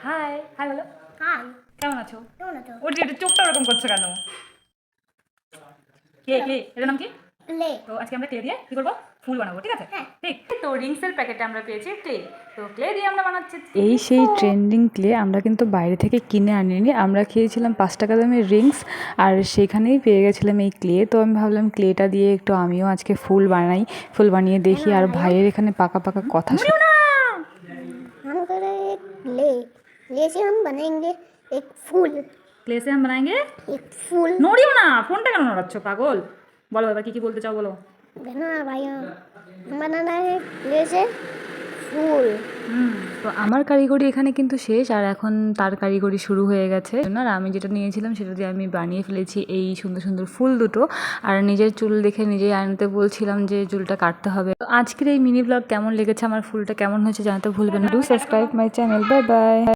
High high বলো। High, কেমন আছো? কেমন আছো? ওর যে চোখটা ওরকম করছো কেন? কে এটার নাম কি? লে। তো আজকে আমরা ক্লে দিয়ে কি করবো? ফুল বানাবো, ঠিক আছে? হ্যাঁ। ঠিক। তো রিংসের প্যাকেটে আমরা পেয়েছি ক্লে। তো ক্লে দিয়ে আমরা বানাচ্ছি এই সেই ট্রেন্ডিং ক্লে আমরা কিন্তু বাইরে থেকে কিনে আনিনি, আমরা খেয়েছিলাম 5 টাকা দামের রিংস আর সেখানেই পেয়ে গেছিলাম এই ক্লে। তো আমি ভাবলাম ক্লেটা দিয়ে একটু আমিও আজকে ফুল বানাই, ফুল বানিয়ে দেখি। আর ভাইয়ের এখানে পাকা পাকা কথা নড়িও না। हम कर रहे हैं एक ले से हम बनाएंगे एक फूल। ক্লে সে हम बनाएंगे एक फूल নড়িও না, ফোনটা কেন নড়াচ্ছ পাগল? বলো এবার কি কি বলতে চাও বলো। बना भाई, हम बनाना है ले से फूल। তো আমার কারিগরি এখানে কিন্তু শেষ, আর এখন তার কারিগরি শুরু হয়ে গেছে। আর আমি যেটা নিয়েছিলাম সেটা দিয়ে আমি বানিয়ে ফেলেছি এই সুন্দর সুন্দর ফুল দুটো। আর নিজের চুল দেখে নিজেই আনতে বলছিলাম যে চুলটা কাটতে হবে। তো আজকের এই মিনি ব্লগ কেমন লেগেছে, আমার ফুলটা কেমন হয়েছে জানাতে ভুলবেন না। Do subscribe my channel. Bye bye.